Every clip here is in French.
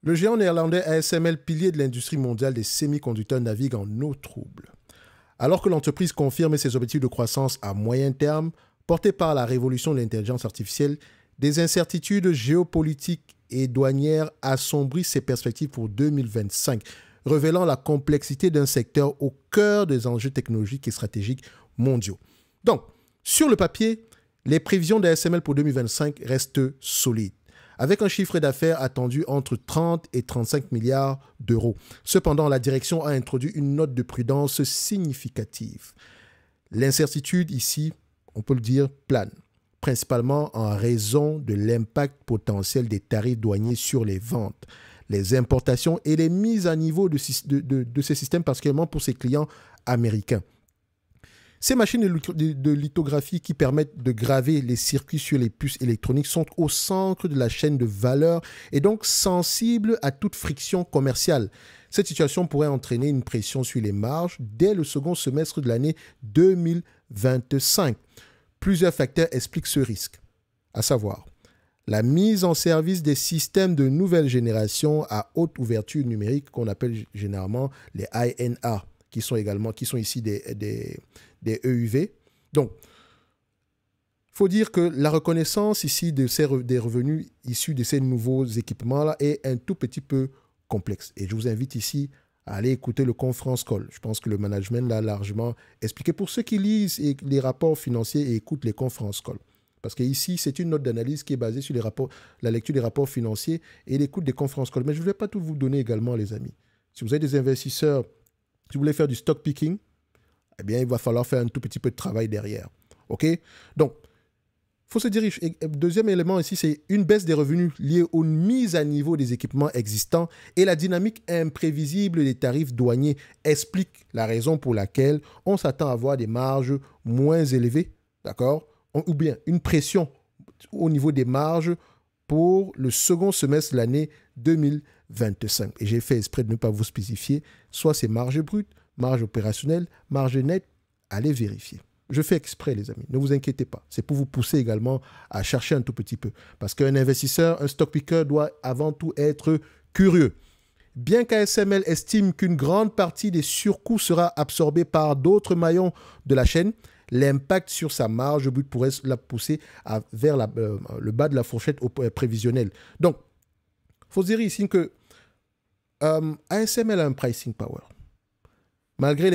Le géant néerlandais ASML, pilier de l'industrie mondiale des semi-conducteurs, navigue en eau trouble. Alors que l'entreprise confirme ses objectifs de croissance à moyen terme, portés par la révolution de l'intelligence artificielle, des incertitudes géopolitiques et douanières assombrissent ses perspectives pour 2025, révélant la complexité d'un secteur au cœur des enjeux technologiques et stratégiques mondiaux. Donc, sur le papier, les prévisions d'ASML pour 2025 restent solides, avec un chiffre d'affaires attendu entre 30 et 35 milliards d'euros. Cependant, la direction a introduit une note de prudence significative. L'incertitude ici, on peut le dire, plane, principalement en raison de l'impact potentiel des tarifs douaniers sur les ventes, les importations et les mises à niveau de ces systèmes, particulièrement pour ses clients américains. Ces machines de lithographie qui permettent de graver les circuits sur les puces électroniques sont au centre de la chaîne de valeur et donc sensibles à toute friction commerciale. Cette situation pourrait entraîner une pression sur les marges dès le second semestre de l'année 2025. Plusieurs facteurs expliquent ce risque, à savoir la mise en service des systèmes de nouvelle génération à haute ouverture numérique qu'on appelle généralement les INA, qui sont ici des EUV. Donc, il faut dire que la reconnaissance ici des revenus issus de ces nouveaux équipements-là est un tout petit peu complexe. Et je vous invite ici à aller écouter le conference call. Je pense que le management l'a largement expliqué. Pour ceux qui lisent les rapports financiers et écoutent les conference calls. Parce qu'ici, c'est une note d'analyse qui est basée sur la lecture des rapports financiers et l'écoute des conference calls. Mais je ne vais pas tout vous donner également, les amis. Si vous êtes des investisseurs, si vous voulez faire du stock picking, eh bien, il va falloir faire un tout petit peu de travail derrière. OK? Donc, il faut se diriger. Deuxième élément ici, c'est une baisse des revenus liée aux mises à niveau des équipements existants et la dynamique imprévisible des tarifs douaniers explique la raison pour laquelle on s'attend à avoir des marges moins élevées, d'accord? Ou bien une pression au niveau des marges pour le second semestre de l'année 2025. Et j'ai fait exprès de ne pas vous spécifier, soit c'est marge brute, marge opérationnelle, marge nette, allez vérifier. Je fais exprès, les amis, ne vous inquiétez pas. C'est pour vous pousser également à chercher un tout petit peu. Parce qu'un investisseur, un stock picker doit avant tout être curieux. Bien qu'ASML estime qu'une grande partie des surcoûts sera absorbée par d'autres maillons de la chaîne, l'impact sur sa marge brute pourrait la pousser vers le bas de la fourchette prévisionnelle. Donc, il faut dire ici que ASML a un pricing power. Malgré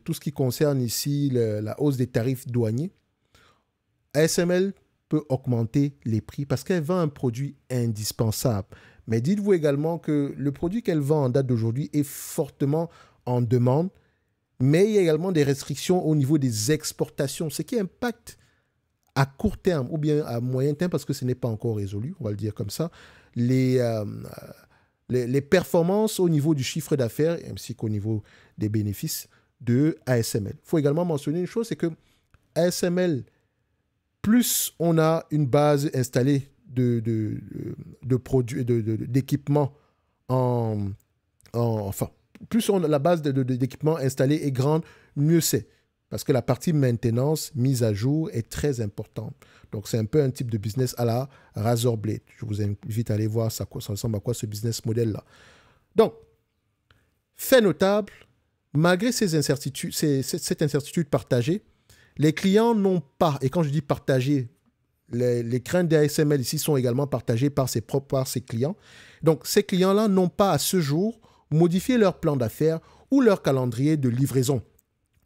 tout ce qui concerne ici la hausse des tarifs douaniers, ASML peut augmenter les prix parce qu'elle vend un produit indispensable. Mais dites-vous également que le produit qu'elle vend en date d'aujourd'hui est fortement en demande, mais il y a également des restrictions au niveau des exportations, ce qui impacte à court terme ou bien à moyen terme, parce que ce n'est pas encore résolu, on va le dire comme ça, les performances au niveau du chiffre d'affaires ainsi qu'au niveau des bénéfices de ASML. Il faut également mentionner une chose, c'est que ASML, plus on a une base installée d'équipements enfin, plus la base d'équipements installée est grande, mieux c'est. Parce que la partie maintenance, mise à jour, est très importante. Donc, c'est un peu un type de business à la Razor Blade. Je vous invite à aller voir ça ressemble à quoi ce business model-là. Donc, fait notable, malgré cette incertitude partagée, les clients n'ont pas, et quand je dis partagée, les craintes d'ASML ici sont également partagées par ses clients. Donc, ces clients-là n'ont pas à ce jour modifié leur plan d'affaires ou leur calendrier de livraison.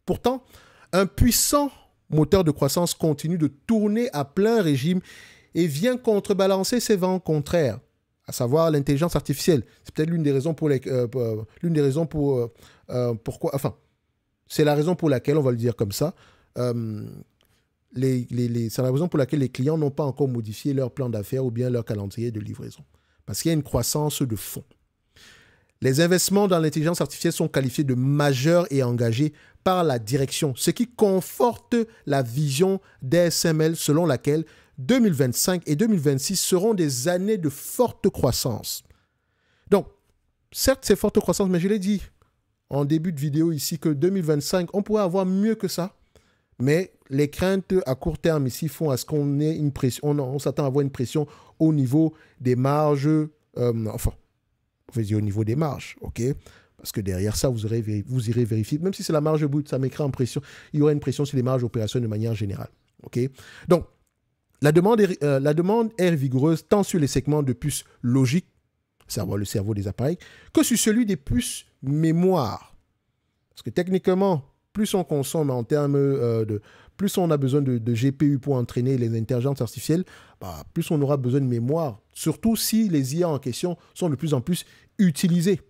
Pourtant, un puissant moteur de croissance continue de tourner à plein régime et vient contrebalancer ses vents contraires, à savoir l'intelligence artificielle. C'est peut-être l'une des raisons pourquoi, enfin, c'est la raison pour laquelle, on va le dire comme ça, c'est la raison pour laquelle les clients n'ont pas encore modifié leur plan d'affaires ou bien leur calendrier de livraison. Parce qu'il y a une croissance de fond. Les investissements dans l'intelligence artificielle sont qualifiés de majeurs et engagés par la direction, ce qui conforte la vision d'ASML selon laquelle 2025 et 2026 seront des années de forte croissance. Donc, certes, c'est forte croissance, mais je l'ai dit en début de vidéo ici que 2025, on pourrait avoir mieux que ça, mais les craintes à court terme ici font à ce qu'on ait une pression, on s'attend à avoir une pression au niveau des marges, Vous dire au niveau des marges, ok? Parce que derrière ça, vous irez vérifier. Même si c'est la marge brute, ça mettra en pression. Il y aura une pression sur les marges d'opération de manière générale, ok? Donc, la demande est vigoureuse tant sur les segments de puces logiques, le cerveau des appareils, que sur celui des puces mémoire. Parce que techniquement, plus on consomme en termes plus on a besoin de GPU pour entraîner les intelligences artificielles, plus on aura besoin de mémoire, surtout si les IA en question sont de plus en plus utilisées.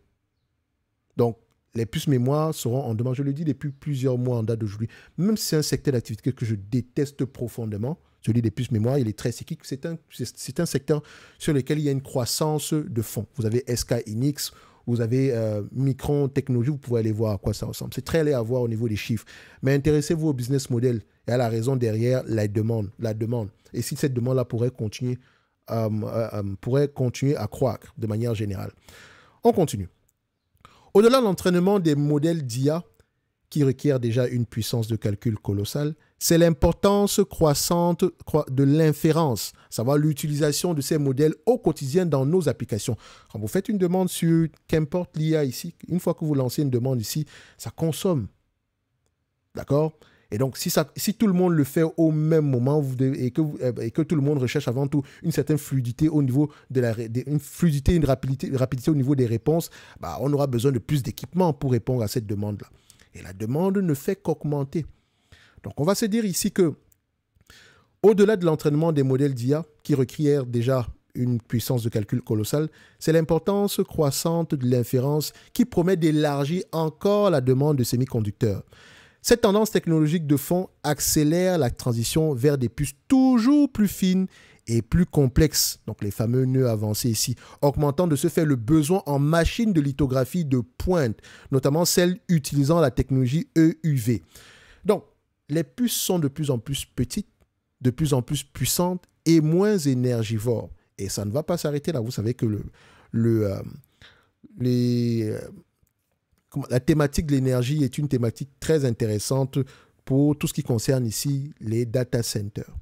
Donc, les puces mémoire seront en demande, je le dis depuis plusieurs mois en date d'aujourd'hui, même si c'est un secteur d'activité que je déteste profondément, celui des puces mémoire, il est très cyclique, c'est un secteur sur lequel il y a une croissance de fond. Vous avez SK Hynix, vous avez Micron Technologies, vous pouvez aller voir à quoi ça ressemble. C'est très laid à voir au niveau des chiffres. Mais intéressez-vous au business model et à la raison derrière la demande. Et si cette demande-là pourrait continuer à croître de manière générale. On continue. Au-delà de l'entraînement des modèles d'IA, qui requièrent déjà une puissance de calcul colossale, c'est l'importance croissante de l'inférence, savoir l'utilisation de ces modèles au quotidien dans nos applications. Quand vous faites une demande sur qu'importe l'IA ici, une fois que vous lancez une demande ici, ça consomme. D'accord? Et donc, si tout le monde le fait au même moment et que tout le monde recherche avant tout une certaine fluidité au niveau une rapidité au niveau des réponses, on aura besoin de plus d'équipements pour répondre à cette demande-là. Et la demande ne fait qu'augmenter. Donc, on va se dire ici que, au-delà de l'entraînement des modèles d'IA, qui requièrent déjà une puissance de calcul colossale, c'est l'importance croissante de l'inférence qui promet d'élargir encore la demande de semi-conducteurs. Cette tendance technologique de fond accélère la transition vers des puces toujours plus fines et plus complexes, donc les fameux nœuds avancés ici, augmentant de ce fait le besoin en machines de lithographie de pointe, notamment celles utilisant la technologie EUV. Donc, les puces sont de plus en plus petites, de plus en plus puissantes et moins énergivores. Et ça ne va pas s'arrêter là. Vous savez que la thématique de l'énergie est une thématique très intéressante pour tout ce qui concerne ici les data centers.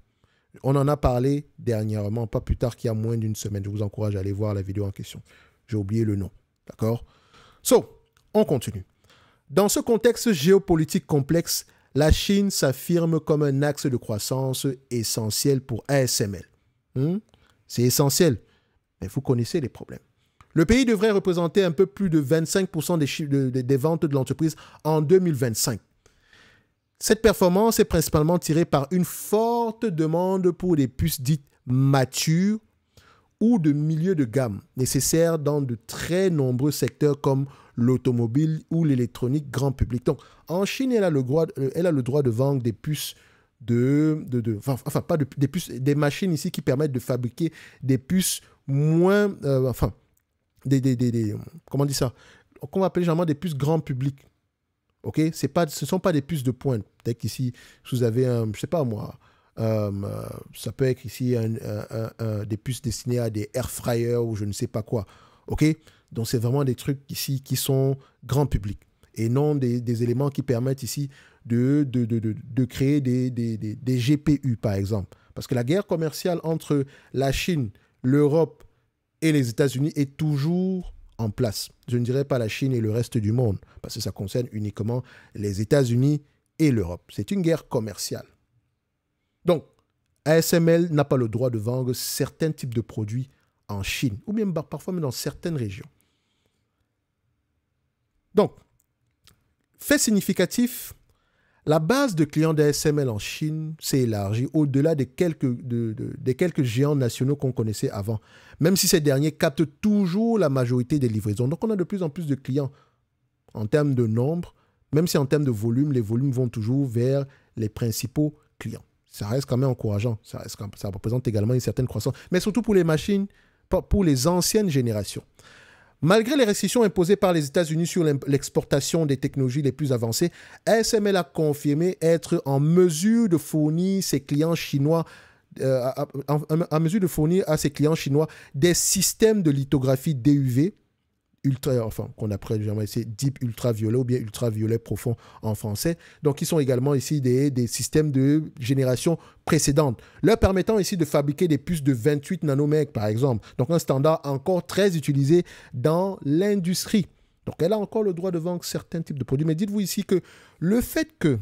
On en a parlé dernièrement, pas plus tard qu'il y a moins d'une semaine. Je vous encourage à aller voir la vidéo en question. J'ai oublié le nom. D'accord? On continue. Dans ce contexte géopolitique complexe, la Chine s'affirme comme un axe de croissance essentiel pour ASML. C'est essentiel, mais vous connaissez les problèmes. Le pays devrait représenter un peu plus de 25% des ventes de l'entreprise en 2025. Cette performance est principalement tirée par une forte demande pour des puces dites matures ou de milieu de gamme, nécessaires dans de très nombreux secteurs comme l'automobile ou l'électronique grand public. Donc, en Chine, elle a le droit de vendre des puces des machines ici qui permettent de fabriquer des puces moins, comment on dit ça, qu'on va appeler généralement des puces grand public. Ok, ce ne sont pas des puces de pointe. Peut-être qu'ici, vous avez je ne sais pas moi, ça peut être ici des puces destinées à des air fryers ou je ne sais pas quoi. Ok, donc c'est vraiment des trucs ici qui sont grand public et non des éléments qui permettent ici de créer des GPU par exemple. Parce que la guerre commerciale entre la Chine, l'Europe et les États-Unis est toujours en place. Je ne dirais pas la Chine et le reste du monde, parce que ça concerne uniquement les États-Unis et l'Europe. C'est une guerre commerciale. Donc, ASML n'a pas le droit de vendre certains types de produits en Chine, ou bien parfois même dans certaines régions. Donc, fait significatif, la base de clients d'ASML en Chine s'est élargie au-delà des quelques géants nationaux qu'on connaissait avant, même si ces derniers captent toujours la majorité des livraisons. Donc, on a de plus en plus de clients en termes de nombre, même si en termes de volume, les volumes vont toujours vers les principaux clients. Ça reste quand même encourageant, ça représente également une certaine croissance, mais surtout pour les machines, pour les anciennes générations. Malgré les restrictions imposées par les États-Unis sur l'exportation des technologies les plus avancées, ASML a confirmé être en mesure de fournir ses clients chinois des systèmes de lithographie DUV qu'on appelle généralement ici deep ultraviolet ou bien ultraviolet profond en français. Donc, ils sont également ici des systèmes de génération précédente, leur permettant ici de fabriquer des puces de 28 nanomètres, par exemple. Donc, un standard encore très utilisé dans l'industrie. Donc, elle a encore le droit de vendre certains types de produits. Mais dites-vous ici que le fait que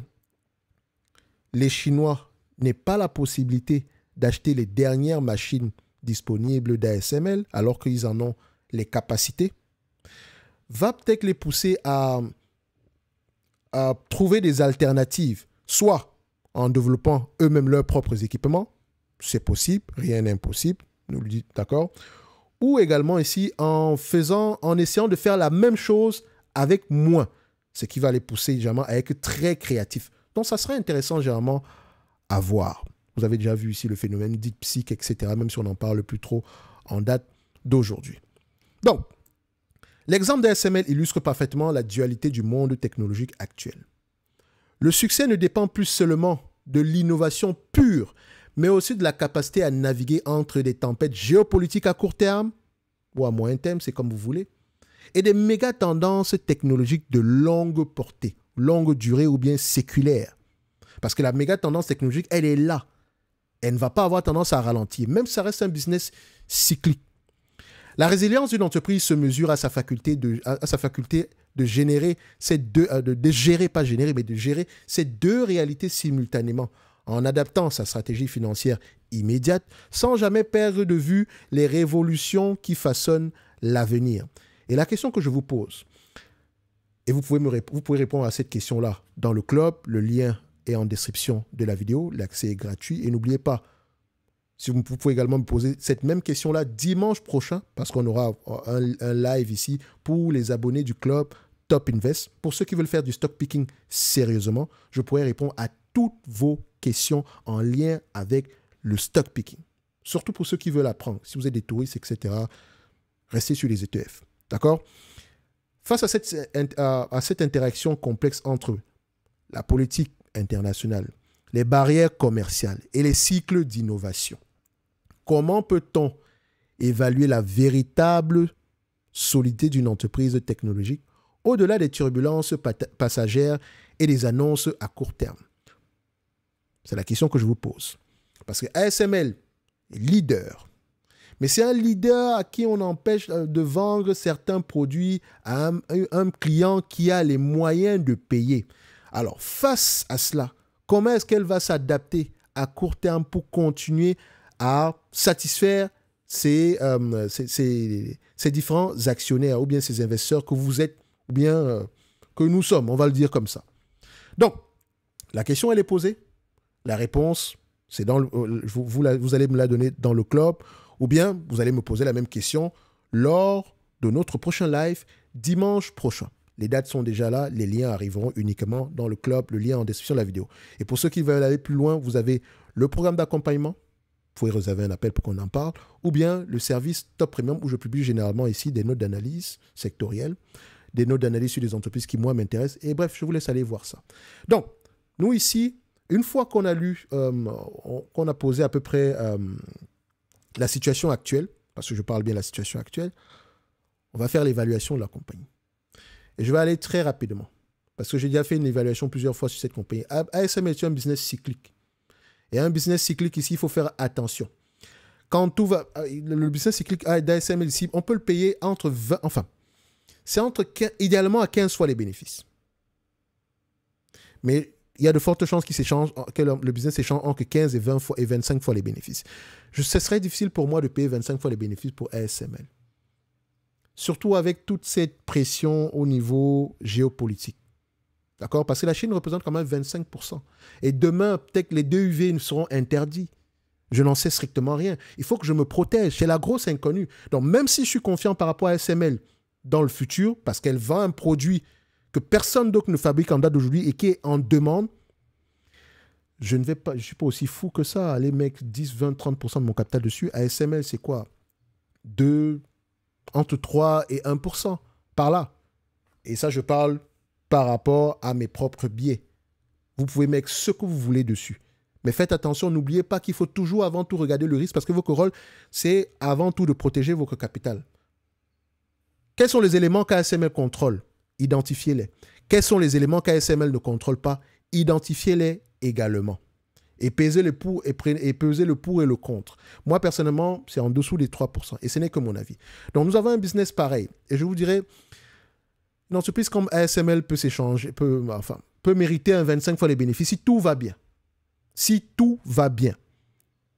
les Chinois n'aient pas la possibilité d'acheter les dernières machines disponibles d'ASML, alors qu'ils en ont les capacités, va peut-être les pousser à trouver des alternatives, soit en développant eux-mêmes leurs propres équipements, c'est possible, rien n'est impossible, nous le dites, d'accord, ou également ici en essayant de faire la même chose avec moins, ce qui va les pousser généralement à être très créatifs. Donc ça serait intéressant généralement à voir. Vous avez déjà vu ici le phénomène DeepSeek, etc., même si on n'en parle plus trop en date d'aujourd'hui. Donc, l'exemple d'ASML illustre parfaitement la dualité du monde technologique actuel. Le succès ne dépend plus seulement de l'innovation pure, mais aussi de la capacité à naviguer entre des tempêtes géopolitiques à court terme, ou à moyen terme, c'est comme vous voulez, et des méga tendances technologiques de longue portée, longue durée ou bien séculaire. Parce que la méga tendance technologique, elle est là. Elle ne va pas avoir tendance à ralentir, même si ça reste un business cyclique. La résilience d'une entreprise se mesure à sa faculté de générer ces deux, de gérer ces deux réalités simultanément, en adaptant sa stratégie financière immédiate, sans jamais perdre de vue les révolutions qui façonnent l'avenir. Et la question que je vous pose, et vous pouvez répondre à cette question-là dans le club, le lien est en description de la vidéo, l'accès est gratuit. Et n'oubliez pas, si vous pouvez également me poser cette même question-là dimanche prochain, parce qu'on aura un live ici pour les abonnés du club Top Invest. Pour ceux qui veulent faire du stock picking sérieusement, je pourrai répondre à toutes vos questions en lien avec le stock picking. Surtout pour ceux qui veulent apprendre. Si vous êtes des touristes, etc., restez sur les ETF. D'accord? Face à cette interaction complexe entre la politique internationale, les barrières commerciales et les cycles d'innovation, comment peut-on évaluer la véritable solidité d'une entreprise technologique au-delà des turbulences passagères et des annonces à court terme? C'est la question que je vous pose. Parce que ASML est leader. Mais c'est un leader à qui on empêche de vendre certains produits à un client qui a les moyens de payer. Alors, face à cela, comment est-ce qu'elle va s'adapter à court terme pour continuer à satisfaire ces différents actionnaires ou bien ces investisseurs que vous êtes ou bien que nous sommes, on va le dire comme ça. Donc, la question, elle est posée. La réponse, c'est vous allez me la donner dans le club ou bien vous allez me poser la même question lors de notre prochain live dimanche prochain. Les dates sont déjà là, les liens arriveront uniquement dans le club, le lien en description de la vidéo. Et pour ceux qui veulent aller plus loin, vous avez le programme d'accompagnement, vous pouvez réserver un appel pour qu'on en parle, ou bien le service Top Premium où je publie généralement ici des notes d'analyse sectorielles, des notes d'analyse sur des entreprises qui, moi, m'intéressent. Et bref, je vous laisse aller voir ça. Donc, nous ici, une fois qu'on a lu, qu'on a posé à peu près la situation actuelle, parce que je parle bien de la situation actuelle, on va faire l'évaluation de la compagnie. Et je vais aller très rapidement, parce que j'ai déjà fait une évaluation plusieurs fois sur cette compagnie. ASML est un business cyclique. Et un business cyclique ici, il faut faire attention. Quand tout va... Le business cyclique d'ASML ici, on peut le payer entre 20... Enfin, c'est idéalement à 15 fois les bénéfices. Mais il y a de fortes chances que le business s'échange entre 15 et 20 fois et 25 fois les bénéfices. Ce serait difficile pour moi de payer 25 fois les bénéfices pour ASML. Surtout avec toute cette pression au niveau géopolitique. D'accord? Parce que la Chine représente quand même 25%. Et demain, peut-être les 2 UV seront interdits. Je n'en sais strictement rien. Il faut que je me protège. C'est la grosse inconnue. Donc, même si je suis confiant par rapport à ASML dans le futur, parce qu'elle vend un produit que personne d'autre ne fabrique en date d'aujourd'hui et qui est en demande, je ne suis pas aussi fou que ça. Aller mettre 10, 20, 30% de mon capital dessus. ASML, c'est quoi? Entre 3 et 1% par là. Et ça, je parle par rapport à mes propres biais. Vous pouvez mettre ce que vous voulez dessus. Mais faites attention, n'oubliez pas qu'il faut toujours avant tout regarder le risque parce que votre rôle, c'est avant tout de protéger votre capital. Quels sont les éléments qu'ASML contrôle? Identifiez-les. Quels sont les éléments qu'ASML ne contrôle pas? Identifiez-les également. Et pesez le pour et pesez le pour et le contre. Moi, personnellement, c'est en dessous des 3%. Et ce n'est que mon avis. Donc, nous avons un business pareil. Et je vous dirais, une entreprise comme ASML peut s'échanger, peut mériter un 25 fois les bénéfices si tout va bien. Si tout va bien.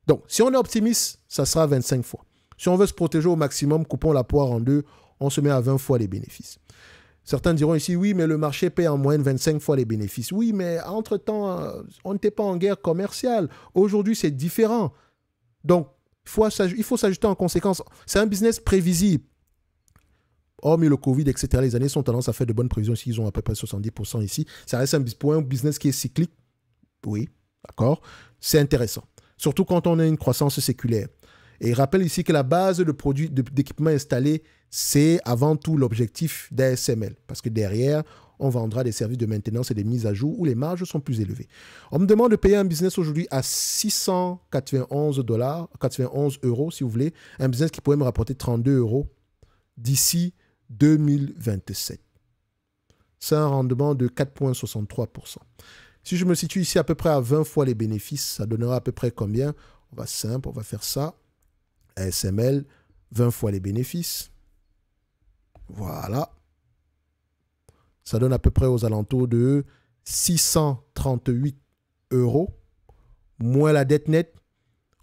Donc, si on est optimiste, ça sera 25 fois. Si on veut se protéger au maximum, coupons la poire en deux, on se met à 20 fois les bénéfices. Certains diront ici, oui, mais le marché paie en moyenne 25 fois les bénéfices. Oui, mais entre-temps, on n'était pas en guerre commerciale. Aujourd'hui, c'est différent. Donc, il faut s'ajuster en conséquence. C'est un business prévisible. Hormis le Covid, etc., les années sont tendance à faire de bonnes prévisions. Ils ont à peu près 70% ici. Ça reste pour un business qui est cyclique. Oui, d'accord. C'est intéressant. Surtout quand on a une croissance séculaire. Et rappelle ici que la base de produits, d'équipements installés, c'est avant tout l'objectif d'ASML. Parce que derrière, on vendra des services de maintenance et des mises à jour où les marges sont plus élevées. On me demande de payer un business aujourd'hui à 691 $, 91 euros si vous voulez. Un business qui pourrait me rapporter 32 euros d'ici 2027. C'est un rendement de 4,63%. Si je me situe ici à peu près à 20 fois les bénéfices, ça donnera à peu près combien? On va faire ça. ASML, 20 fois les bénéfices. Voilà. Ça donne à peu près aux alentours de 638 euros, moins la dette nette.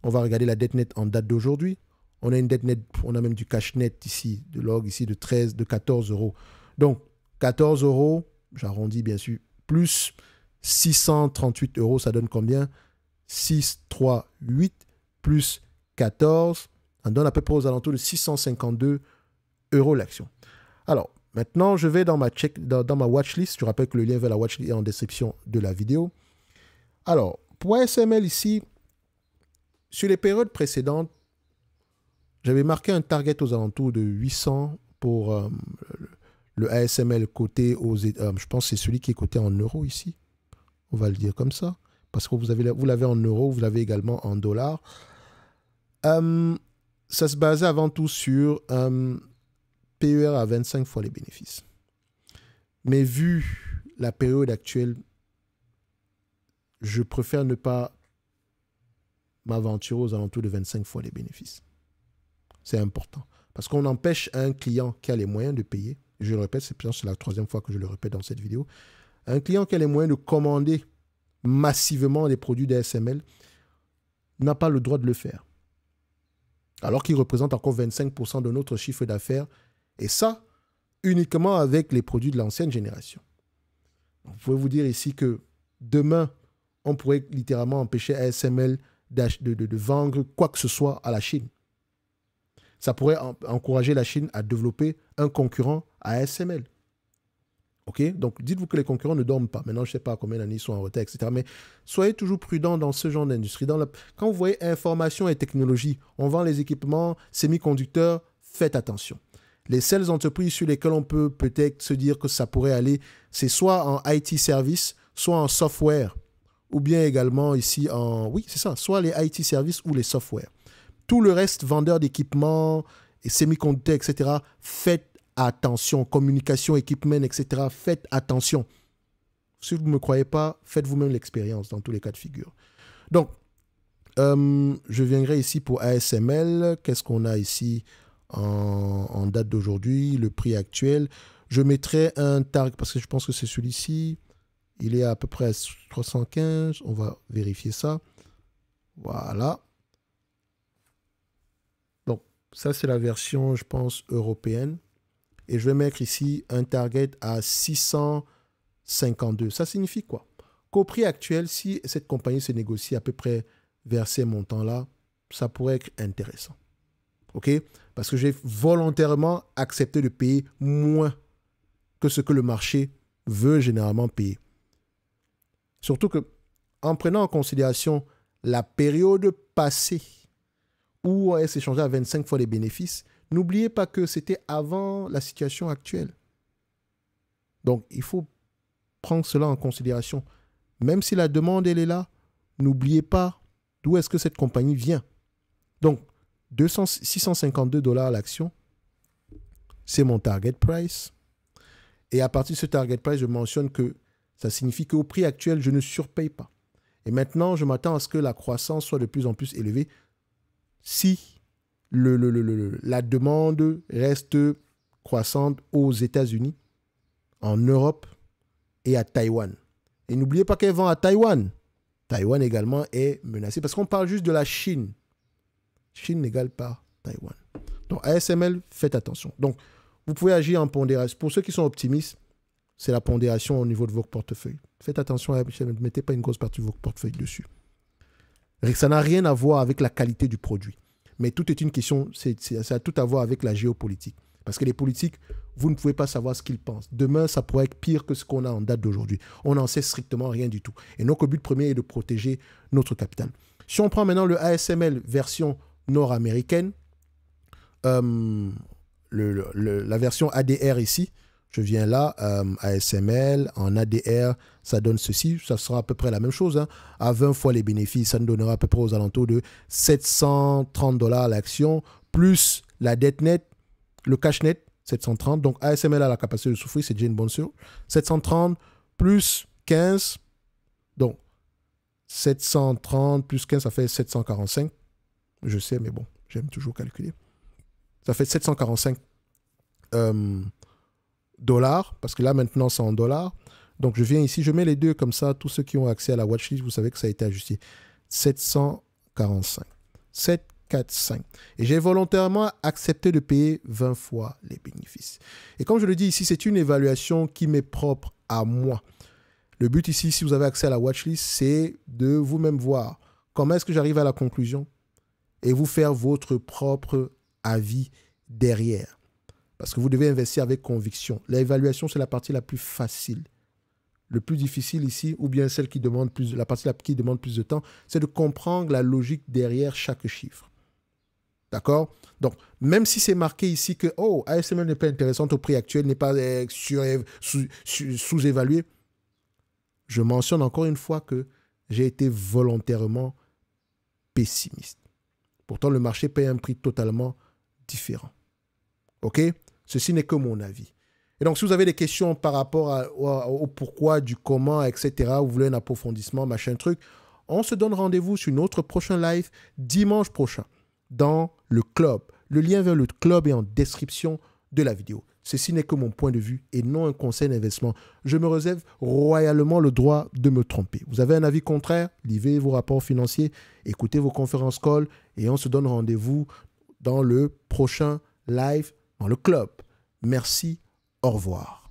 On va regarder la dette nette en date d'aujourd'hui. On a une dette nette, on a même du cash net ici, de log ici de 14 euros. Donc, 14 euros, j'arrondis bien sûr, plus 638 euros, ça donne combien? 638 plus 14, ça donne à peu près aux alentours de 652 euros l'action. Alors, maintenant, je vais dans ma watchlist. Je rappelle que le lien vers la watchlist est en description de la vidéo. Alors, pour ASML ici, sur les périodes précédentes, j'avais marqué un target aux alentours de 800 pour le ASML coté je pense que c'est celui qui est coté en euros ici. On va le dire comme ça. Parce que vous l'avez en euros, vous l'avez également en dollars. Ça se basait avant tout sur PER à 25 fois les bénéfices. Mais vu la période actuelle, je préfère ne pas m'aventurer aux alentours de 25 fois les bénéfices. C'est important. Parce qu'on empêche un client qui a les moyens de payer, je le répète, c'est la troisième fois que je le répète dans cette vidéo, un client qui a les moyens de commander massivement des produits d'ASML n'a pas le droit de le faire. Alors qu'il représente encore 25% de notre chiffre d'affaires, et ça, uniquement avec les produits de l'ancienne génération. Vous pouvez vous dire ici que demain, on pourrait littéralement empêcher ASML de vendre quoi que ce soit à la Chine. Ça pourrait encourager la Chine à développer un concurrent à ASML. OK? Donc, dites-vous que les concurrents ne dorment pas. Maintenant, je ne sais pas combien d'années ils sont en retard, etc. Mais soyez toujours prudents dans ce genre d'industrie. Quand vous voyez information et technologie, on vend les équipements semi-conducteurs, faites attention. Les seules entreprises sur lesquelles on peut peut-être se dire que ça pourrait aller, c'est soit en IT service, soit en software, ou bien également ici en... Oui, c'est ça, soit les IT services ou les software. Tout le reste, vendeurs d'équipements, et semi-conducteurs, etc., faites attention. Communication, équipement, etc., faites attention. Si vous ne me croyez pas, faites vous-même l'expérience dans tous les cas de figure. Donc, je viendrai ici pour ASML. Qu'est-ce qu'on a ici en date d'aujourd'hui, le prix actuel? Je mettrai un target, parce que je pense que c'est celui-ci. Il est à peu près à 315. On va vérifier ça. Voilà. Donc, ça, c'est la version, je pense, européenne. Et je vais mettre ici un target à 652. Ça signifie quoi? Qu'au prix actuel, si cette compagnie se négocie à peu près vers ces montants-là, ça pourrait être intéressant. OK? Parce que j'ai volontairement accepté de payer moins que ce que le marché veut généralement payer. Surtout que, en prenant en considération la période passée où elle s'échangeait à 25 fois les bénéfices, n'oubliez pas que c'était avant la situation actuelle. Donc, il faut prendre cela en considération. Même si la demande, elle est là, n'oubliez pas d'où est-ce que cette compagnie vient. Donc, 652 $ l'action, c'est mon target price. Et à partir de ce target price, je mentionne que ça signifie qu'au prix actuel, je ne surpaye pas. Et maintenant, je m'attends à ce que la croissance soit de plus en plus élevée si la demande reste croissante aux États-Unis, en Europe et à Taïwan. Et n'oubliez pas qu'elle vend à Taïwan. Taïwan également est menacé parce qu'on parle juste de la Chine. Chine n'égale pas Taïwan. Donc ASML, faites attention. Donc vous pouvez agir en pondération. Pour ceux qui sont optimistes, c'est la pondération au niveau de vos portefeuilles. Faites attention, ne mettez pas une grosse partie de vos portefeuilles dessus. Ça n'a rien à voir avec la qualité du produit. Mais tout est une question, ça a tout à voir avec la géopolitique. Parce que les politiques, vous ne pouvez pas savoir ce qu'ils pensent. Demain, ça pourrait être pire que ce qu'on a en date d'aujourd'hui. On n'en sait strictement rien du tout. Et notre but premier est de protéger notre capital. Si on prend maintenant le ASML version nord-américaine, la version ADR ici, je viens là, ASML, en ADR, ça donne ceci, ça sera à peu près la même chose. Hein. À 20 fois les bénéfices, ça nous donnera à peu près aux alentours de 730 $ l'action, plus la dette nette, le cash net, 730. Donc ASML a la capacité de souffrir, c'est déjà une bonne chose. 730 plus 15, donc 730 plus 15, ça fait 745. Je sais, mais bon, j'aime toujours calculer. Ça fait 745 dollars, parce que là maintenant c'est en dollars. Donc je viens ici, je mets les deux comme ça, tous ceux qui ont accès à la watchlist, vous savez que ça a été ajusté. 745. 745. Et j'ai volontairement accepté de payer 20 fois les bénéfices. Et comme je le dis ici, c'est une évaluation qui m'est propre à moi. Le but ici, si vous avez accès à la watchlist, c'est de vous-même voir comment est-ce que j'arrive à la conclusion et vous faire votre propre avis derrière. Parce que vous devez investir avec conviction. L'évaluation, c'est la partie la plus facile. Le plus difficile ici, ou bien celle qui demande plus, la partie qui demande plus de temps, c'est de comprendre la logique derrière chaque chiffre. D'accord? Donc, même si c'est marqué ici que ASML n'est pas intéressante au prix actuel, n'est pas sous-évalué, je mentionne encore une fois que j'ai été volontairement pessimiste. Pourtant, le marché paye un prix totalement différent. OK? Ceci n'est que mon avis. Et donc, si vous avez des questions par rapport au pourquoi, du comment, etc., vous voulez un approfondissement, machin truc, on se donne rendez-vous sur notre prochain live dimanche prochain dans le club. Le lien vers le club est en description de la vidéo. Ceci n'est que mon point de vue et non un conseil d'investissement. Je me réserve royalement le droit de me tromper. Vous avez un avis contraire? Lisez vos rapports financiers, écoutez vos conférences call et on se donne rendez-vous dans le prochain live dans le club. Merci, au revoir.